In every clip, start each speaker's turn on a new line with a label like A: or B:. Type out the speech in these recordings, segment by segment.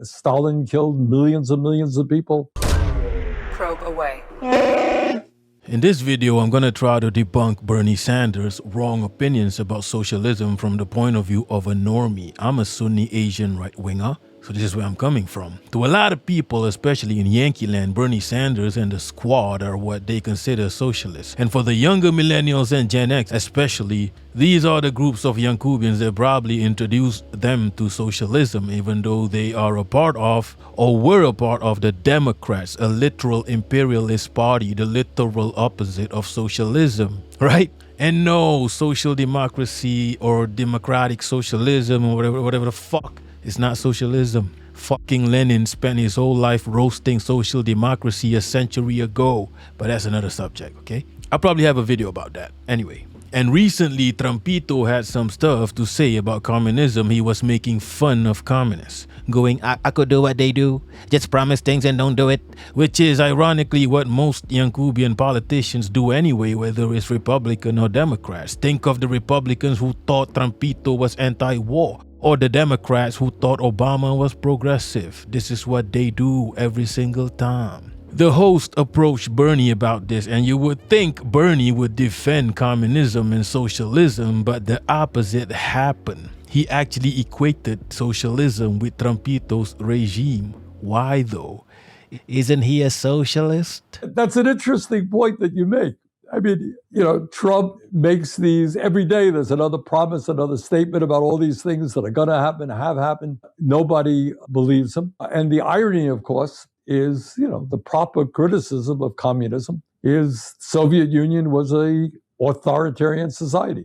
A: Stalin killed millions and millions of people.
B: Probe away.
C: In this video, I'm gonna try to debunk Bernie Sanders' wrong opinions about socialism from the point of view of a normie. I'm a Sunni Asian right-winger, so this is where I'm coming from. To a lot of people, especially in Yankee land, Bernie Sanders and the squad are what they consider socialists. And for the younger millennials and Gen X especially, these are the groups of young Cubans that probably introduced them to socialism, even though they are a part of or were a part of the Democrats, a literal imperialist party, the literal opposite of socialism, right? And no, social democracy or democratic socialism or whatever the fuck, it's not socialism. Fucking Lenin spent his whole life roasting social democracy a century ago, but that's another subject, okay? I'll probably have a video about that. Anyway. And recently, Trumpito had some stuff to say about communism. He was making fun of communists, going, I could do what they do, just promise things and don't do it, which is ironically what most young Cuban politicians do anyway, whether it's Republican or Democrats. Think of the Republicans who thought Trumpito was anti-war, or the Democrats who thought Obama was progressive. This is what they do every single time. The host approached Bernie about this, and you would think Bernie would defend communism and socialism, but the opposite happened. He actually equated socialism with Trumpito's regime. Why though? Isn't he a socialist?
A: That's an interesting point that you make. I mean, Trump makes these every day. There's another promise, another statement about all these things that are going to happen, have happened. Nobody believes him. And the irony, of course, is, the proper criticism of communism is Soviet Union was a authoritarian society.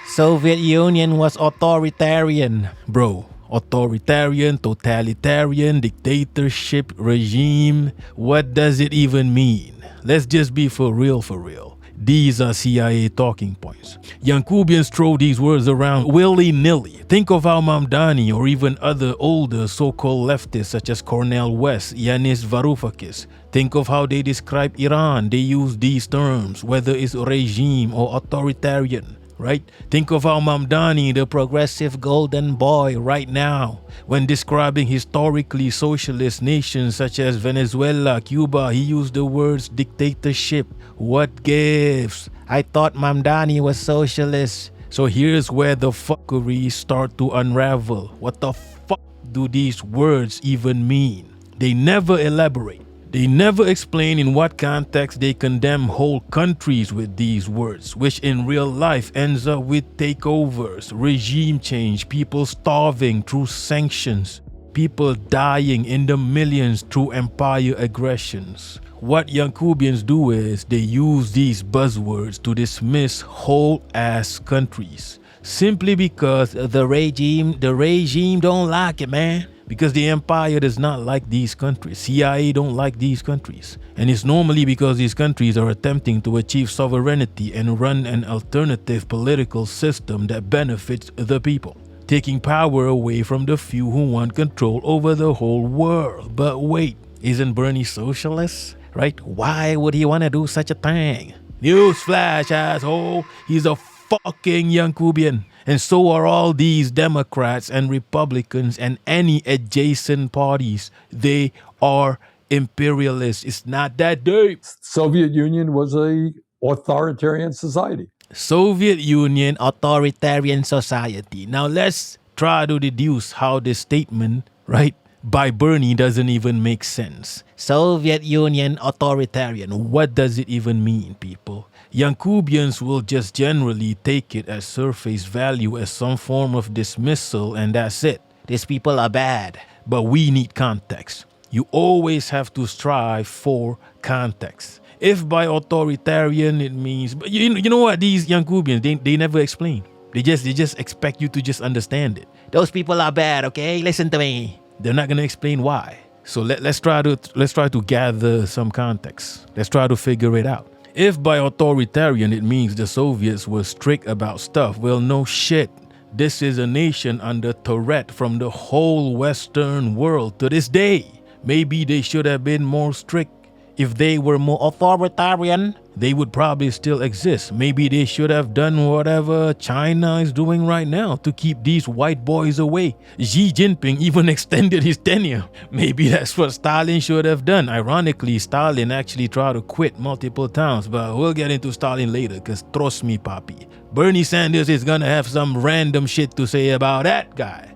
C: Soviet Union was authoritarian, bro. Authoritarian, totalitarian, dictatorship, regime. What does it even mean? Let's just be for real, for real. These are CIA talking points. Young Cubans throw these words around willy-nilly. Think of how Mamdani or even other older so-called leftists such as Cornel West, Yanis Varoufakis. Think of how they describe Iran. They use these terms, whether it's regime or authoritarian. Right? Think of how Mamdani, the progressive golden boy right now, when describing historically socialist nations such as Venezuela, Cuba, he used the words dictatorship. What gives? I thought Mamdani was socialist. So here's where the fuckery start to unravel. What the fuck do these words even mean? They never elaborate. They never explain in what context they condemn whole countries with these words, which in real life ends up with takeovers, regime change, people starving through sanctions, people dying in the millions through empire aggressions. What young Cubans do is they use these buzzwords to dismiss whole ass countries, simply because the regime don't like it, man. Because the empire does not like these countries. CIA don't like these countries. And it's normally because these countries are attempting to achieve sovereignty and run an alternative political system that benefits the people, taking power away from the few who want control over the whole world. But wait, isn't Bernie socialist? Right? Why would he want to do such a thing? Newsflash, asshole. He's a fucking young Cuban. And so are all these Democrats and Republicans and any adjacent parties. They are imperialists. It's not that deep.
A: Soviet Union was a authoritarian society.
C: Soviet Union, authoritarian society. Now let's try to deduce how this statement, right, by Bernie doesn't even make sense. Soviet Union, authoritarian. What does it even mean, people? Young Cubans will just generally take it as surface value as some form of dismissal, and that's it. These people are bad. But we need context. You always have to strive for context. If by authoritarian it means, but you know what, these young Cubans, they never explain. They just expect you to just understand it. Those people are bad, okay? Listen to me. They're not gonna explain why. So let's try to gather some context. Let's try to figure it out. If by authoritarian it means the Soviets were strict about stuff, well, no shit. This is a nation under threat from the whole Western world to this day. Maybe they should have been more strict. If they were more authoritarian, they would probably still exist. Maybe they should have done whatever China is doing right now to keep these white boys away. Xi Jinping even extended his tenure. Maybe that's what Stalin should have done. Ironically, Stalin actually tried to quit multiple times, but we'll get into Stalin later, because trust me, papi, Bernie Sanders is gonna have some random shit to say about that guy.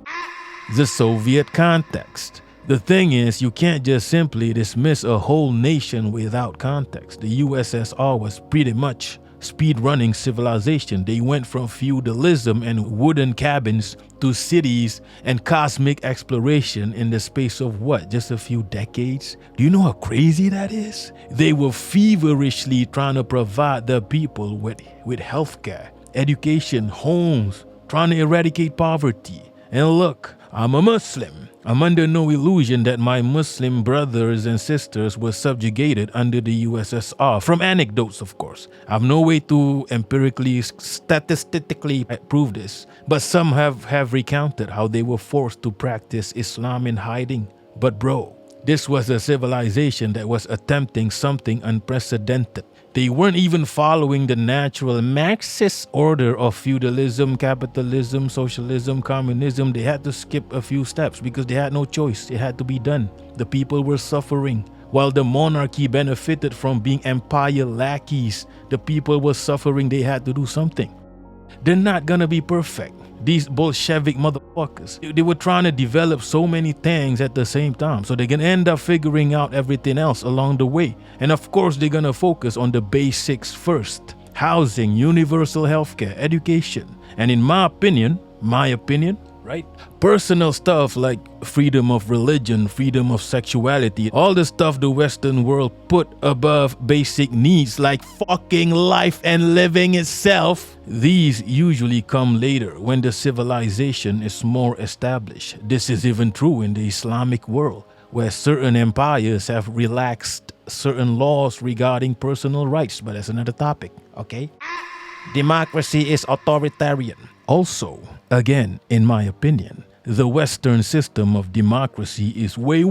C: The Soviet context. The thing is, you can't just simply dismiss a whole nation without context. The USSR was pretty much speed-running civilization. They went from feudalism and wooden cabins to cities and cosmic exploration in the space of what? Just a few decades? Do you know how crazy that is? They were feverishly trying to provide the people with healthcare, education, homes, trying to eradicate poverty. And look, I'm a Muslim. I'm under no illusion that my Muslim brothers and sisters were subjugated under the USSR. From anecdotes, of course. I have no way to empirically, statistically prove this. But some have recounted how they were forced to practice Islam in hiding. But bro, this was a civilization that was attempting something unprecedented. They weren't even following the natural Marxist order of feudalism, capitalism, socialism, communism. They had to skip a few steps because they had no choice. It had to be done. The people were suffering. While the monarchy benefited from being empire lackeys, the people were suffering. They had to do something. They're not gonna be perfect. These Bolshevik motherfuckers, they were trying to develop so many things at the same time. So they're gonna end up figuring out everything else along the way. And of course, they're gonna focus on the basics first. Housing, universal healthcare, education. And in my opinion, right? Personal stuff like freedom of religion, freedom of sexuality, all the stuff the Western world put above basic needs like fucking life and living itself, these usually come later when the civilization is more established. This is even true in the Islamic world, where certain empires have relaxed certain laws regarding personal rights, but that's another topic, okay? Democracy is authoritarian. Also, again, in my opinion, the Western system of democracy is way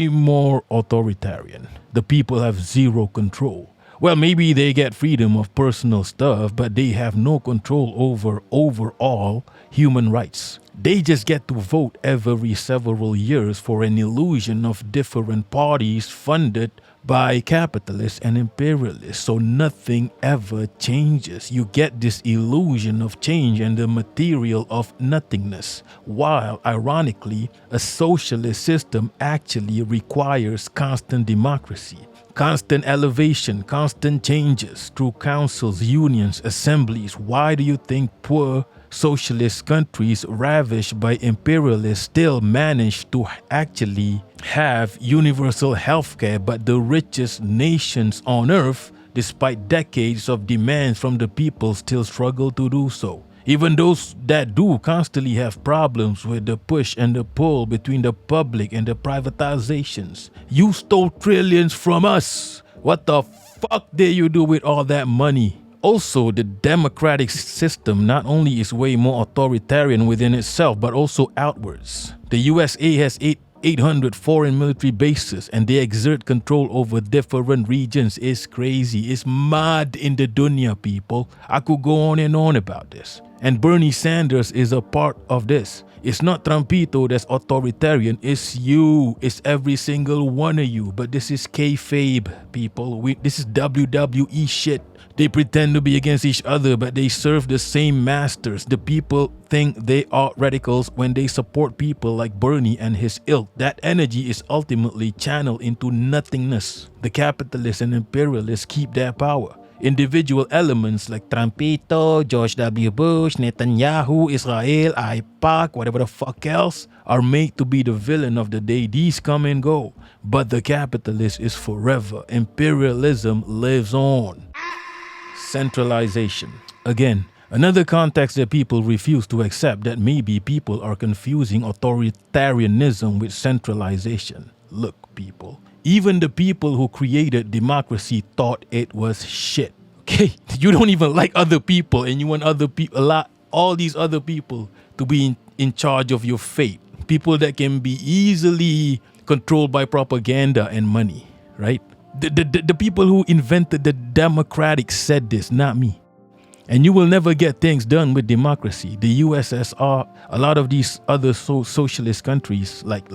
C: more authoritarian. The people have zero control. Well, maybe they get freedom of personal stuff, but they have no control over overall human rights. They just get to vote every several years for an illusion of different parties funded by capitalists and imperialists. So nothing ever changes. You get this illusion of change and the material of nothingness. While, ironically, a socialist system actually requires constant democracy, constant elevation, constant changes through councils, unions, assemblies. Why do you think poor socialist countries ravished by imperialists still manage to actually have universal healthcare, but the richest nations on earth, despite decades of demands from the people, still struggle to do so? Even those that do constantly have problems with the push and the pull between the public and the privatizations. You stole trillions from us. What the fuck did you do with all that money? Also, the democratic system not only is way more authoritarian within itself, but also outwards. The USA has 800 foreign military bases and they exert control over different regions. It's crazy. It's mad in the dunya, people. I could go on and on about this. And Bernie Sanders is a part of this. It's not Trumpito that's authoritarian. It's you. It's every single one of you. But this is kayfabe, people. This is WWE shit. They pretend to be against each other, but they serve the same masters. The people think they are radicals when they support people like Bernie and his ilk. That energy is ultimately channeled into nothingness. The capitalists and imperialists keep their power. Individual elements like Trumpito, George W. Bush, Netanyahu, Israel, AIPAC, whatever the fuck else, are made to be the villain of the day. These come and go. But the capitalist is forever. Imperialism lives on. Centralization. Again, another context that people refuse to accept, that maybe people are confusing authoritarianism with centralization. Look, people, even the people who created democracy thought it was shit. Okay? You don't even like other people and you want other people, all these other people to be in charge of your fate. People that can be easily controlled by propaganda and money, right? The people who invented the democratic said this, not me. And you will never get things done with democracy. The USSR, a lot of these other socialist countries, like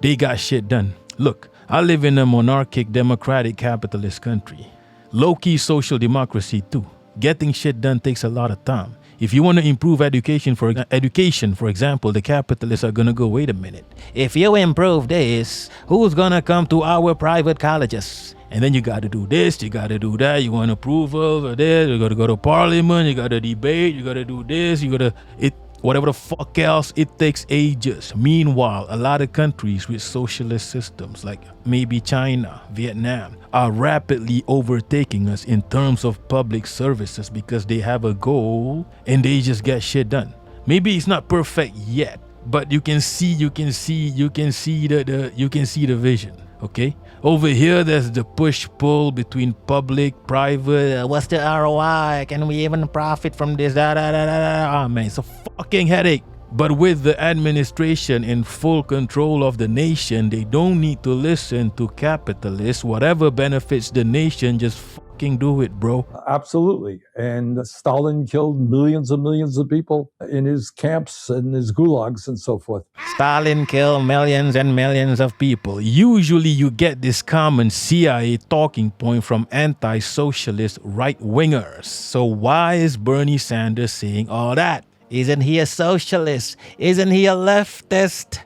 C: they got shit done. Look, I live in a monarchic, democratic, capitalist country. Low-key social democracy too. Getting shit done takes a lot of time. If you want to improve education, for example, the capitalists are going to go, wait a minute. If you improve this, who's going to come to our private colleges? And then you got to do this, you got to do that. You want approval of this, you got to go to parliament, you got to debate, you got to do this, you got to... Whatever the fuck else, it takes ages. Meanwhile, a lot of countries with socialist systems, like maybe China, Vietnam, are rapidly overtaking us in terms of public services because they have a goal and they just get shit done. Maybe it's not perfect yet, but you can see the vision. Okay, over here there's the push-pull between public, private. What's the ROI? Can we even profit from this? Oh man, it's a fucking headache. But with the administration in full control of the nation, they don't need to listen to capitalists. Whatever benefits the nation, just fucking do it, bro.
A: Absolutely. And Stalin killed millions and millions of people in his camps and his gulags and so forth.
C: Stalin killed millions and millions of people. Usually you get this common CIA talking point from anti-socialist right-wingers. So why is Bernie Sanders saying all that? Isn't he a socialist? Isn't he a leftist?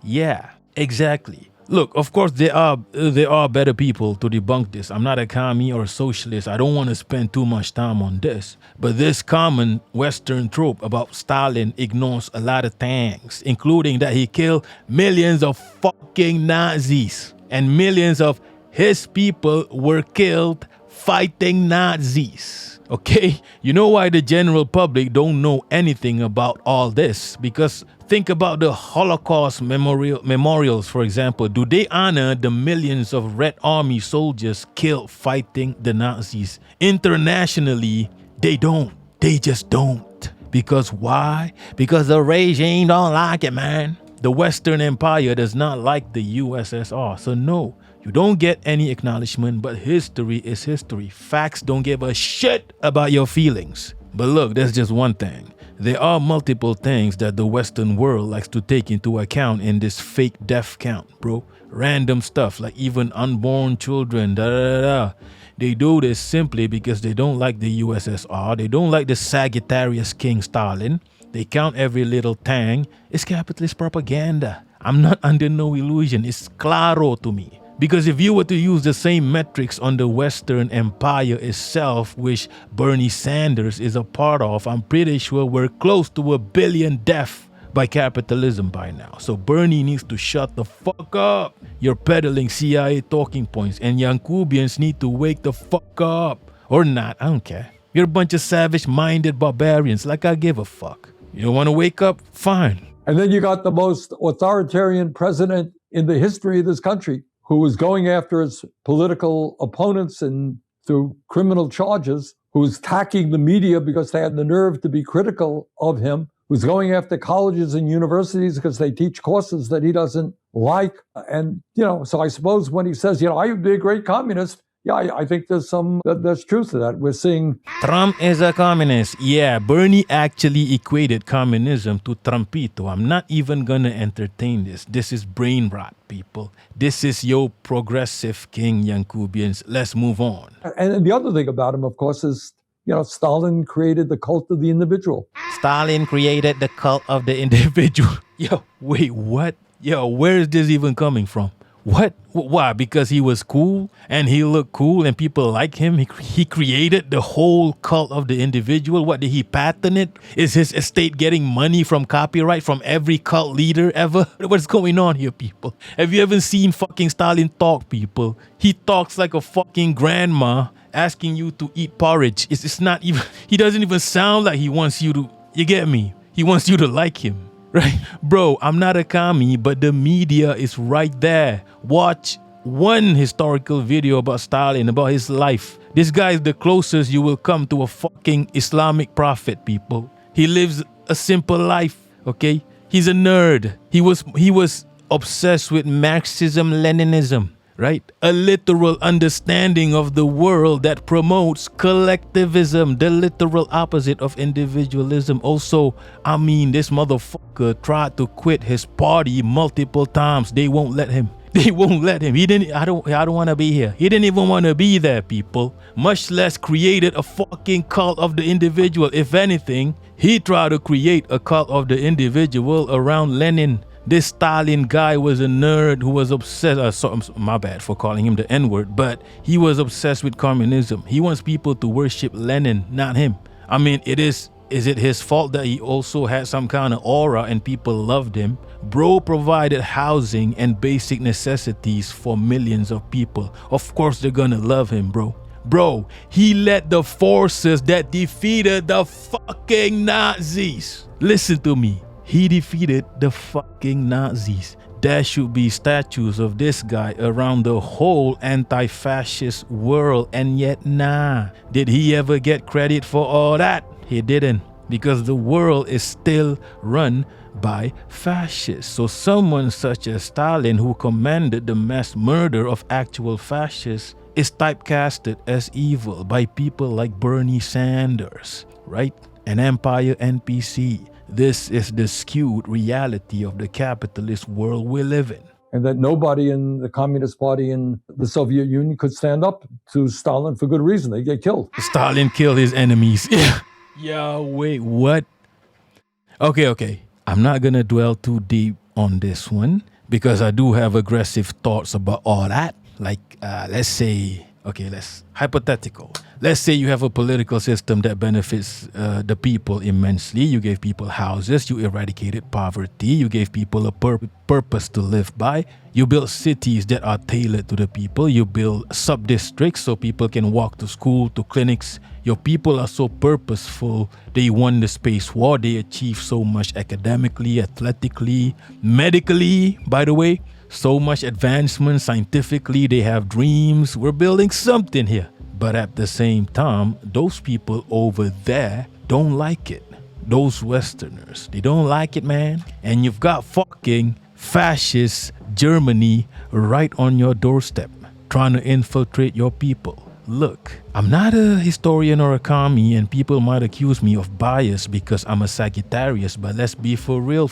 C: Yeah, exactly. Look, of course, there are better people to debunk this. I'm not a commie or a socialist. I don't want to spend too much time on this. But this common Western trope about Stalin ignores a lot of things, including that he killed millions of fucking Nazis. And millions of his people were killed fighting Nazis. Okay? You know why the general public don't know anything about all this? Because think about the Holocaust memorials, for example. Do they honor the millions of Red Army soldiers killed fighting the Nazis? Internationally, they don't. They just don't. Because why? Because the regime don't like it, man. The Western Empire does not like the USSR. So no, you don't get any acknowledgement, but history is history. Facts don't give a shit about your feelings. But look, there's just one thing. There are multiple things that the Western world likes to take into account in this fake death count, bro. Random stuff like even unborn children, They do this simply because they don't like the USSR. They don't like the Sagittarius King Stalin. They count every little thing. It's capitalist propaganda. I'm not under no illusion. It's claro to me. Because if you were to use the same metrics on the Western Empire itself, which Bernie Sanders is a part of, I'm pretty sure we're close to 1 billion deaths by capitalism by now. So Bernie needs to shut the fuck up. You're peddling CIA talking points, and Yankubians need to wake the fuck up. Or not, I don't care. You're a bunch of savage-minded barbarians, like I give a fuck. You don't want to wake up? Fine.
A: And then you got the most authoritarian president in the history of this country, who was going after his political opponents and through criminal charges, who was attacking the media because they had the nerve to be critical of him, who's going after colleges and universities because they teach courses that he doesn't like. And, so I suppose when he says, I would be a great communist, yeah, I think there's truth to that. We're seeing
C: Trump is a communist. Yeah, Bernie actually equated communism to Trumpito. I'm not even gonna entertain this. This is brain rot, people. This is your progressive king, Yankubians. Let's move on.
A: And the other thing about him, of course, is, Stalin created the cult of the individual.
C: Stalin created the cult of the individual. Yo, wait, what? Yo, where is this even coming from? What? Why? Because he was cool and he looked cool and people like him. He created the whole cult of the individual. What, did he patent it? Is his estate getting money from copyright from every cult leader ever? What's going on here, people? Have you ever seen fucking Stalin talk, people? He talks like a fucking grandma asking you to eat porridge. It's not even, he doesn't even sound like he wants you to, you get me? He wants you to like him. Right? Bro, I'm not a commie, but the media is right there. Watch one historical video about Stalin, about his life. This guy is the closest you will come to a fucking Islamic prophet, people. He lives a simple life, okay? He's a nerd. He was obsessed with Marxism, Leninism. right? A literal understanding of the world that promotes collectivism, the literal opposite of individualism. Also, I mean, this motherfucker tried to quit his party multiple times. They won't let him. They won't let him. He didn't. I don't want to be here. He didn't even want to be there, people. Much less created a fucking cult of the individual. If anything, he tried to create a cult of the individual around Lenin. This Stalin guy was a nerd who was obsessed. My bad for calling him the N-word, but he was obsessed with communism. He wants people to worship Lenin, not him. I mean, is it his fault that he also had some kind of aura and people loved him? Bro provided housing and basic necessities for millions of people. Of course they're gonna love him, bro. Bro, he led the forces that defeated the fucking Nazis. Listen to me. He defeated the fucking Nazis. There should be statues of this guy around the whole anti-fascist world, and yet nah. Did he ever get credit for all that? He didn't, because the world is still run by fascists. So someone such as Stalin, who commanded the mass murder of actual fascists, is typecasted as evil by people like Bernie Sanders, right? An empire NPC. This is the skewed reality of the capitalist world we live in.
A: And that nobody in the Communist Party in the Soviet Union could stand up to Stalin for good reason. They get killed.
C: Stalin killed his enemies. Yeah, wait, what? Okay. I'm not going to dwell too deep on this one because I do have aggressive thoughts about all that. Like, let's say, hypothetical. Let's say you have a political system that benefits the people immensely. You gave people houses, you eradicated poverty, you gave people a purpose to live by. You built cities that are tailored to the people. You build sub-districts so people can walk to school, to clinics. Your people are so purposeful. They won the space war. They achieved so much academically, athletically, medically, by the way. So much advancement scientifically. They have dreams. We're building something here. But at the same time, those people over there don't like it. Those Westerners, they don't like it, man. And you've got fucking fascist Germany right on your doorstep, trying to infiltrate your people. Look, I'm not a historian or a commie, and people might accuse me of bias because I'm a Sagittarius, but let's be for real.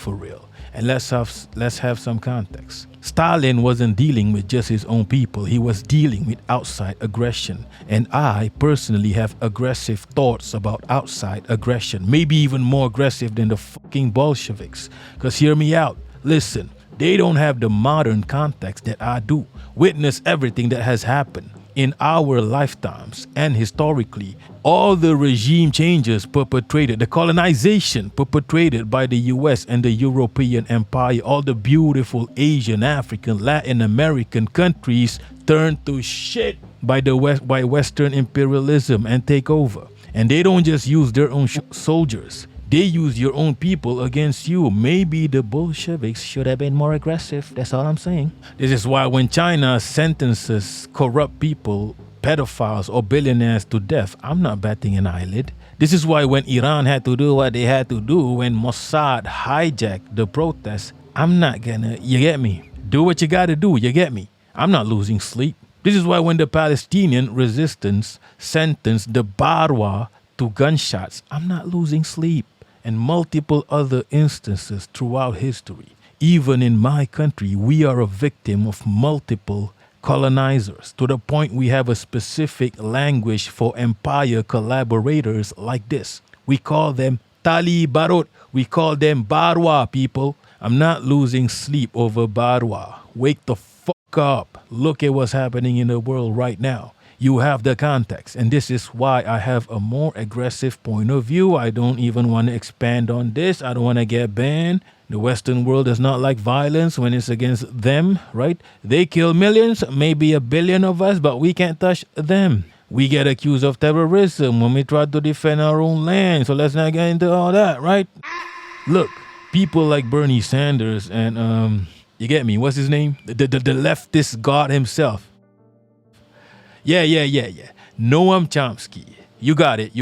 C: And let's have some context. Stalin wasn't dealing with just his own people. He was dealing with outside aggression. And I personally have aggressive thoughts about outside aggression. Maybe even more aggressive than the fucking Bolsheviks. Because hear me out. Listen, they don't have the modern context that I do. Witness everything that has happened in our lifetimes and historically. All the regime changes perpetrated, the colonization perpetrated by the US and the European empire, all the beautiful Asian, African, Latin American countries turned to shit by Western imperialism and takeover. And they don't just use their own soldiers. They use your own people against you. Maybe the Bolsheviks should have been more aggressive. That's all I'm saying. This is why when China sentences corrupt people, pedophiles or billionaires to death, I'm not batting an eyelid. This is why when Iran had to do what they had to do, when Mossad hijacked the protests, I'm not gonna, you get me? Do what you gotta do, you get me? I'm not losing sleep. This is why when the Palestinian resistance sentenced the Barwa to gunshots, I'm not losing sleep. And multiple other instances throughout history. Even in my country, we are a victim of multiple colonizers, to the point we have a specific language for empire collaborators like this. We call them Tali Barot. We call them Barwa, people. I'm not losing sleep over Barwa. Wake the fuck up. Look at what's happening in the world right now. You have the context, and this is why I have a more aggressive point of view. I don't even want to expand on this. I don't want to get banned. The Western world does not like violence when it's against them, right? They kill millions, maybe 1 billion of us, but we can't touch them. We get accused of terrorism when we try to defend our own land, so let's not get into all that, right? Look, people like Bernie Sanders and, you get me, what's his name? The leftist god himself. Yeah. Noam Chomsky. You got it.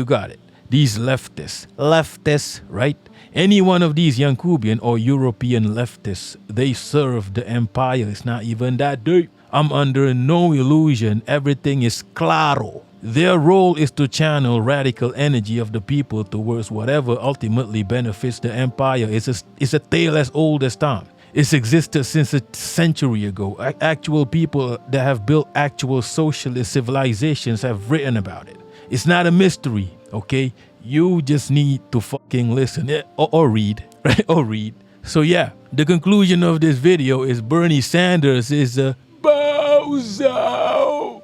C: These leftists, right? Any one of these young Cuban or European leftists, they serve the empire. It's not even that deep. I'm under no illusion everything is claro. Their role is to channel radical energy of the people towards whatever ultimately benefits the empire. It's a tale as old as time. It's existed since a century ago. Actual people that have built actual socialist civilizations have written about it. It's not a mystery, okay? You just need to fucking listen or read, right? Or read. So yeah, the conclusion of this video is Bernie Sanders is a bozo.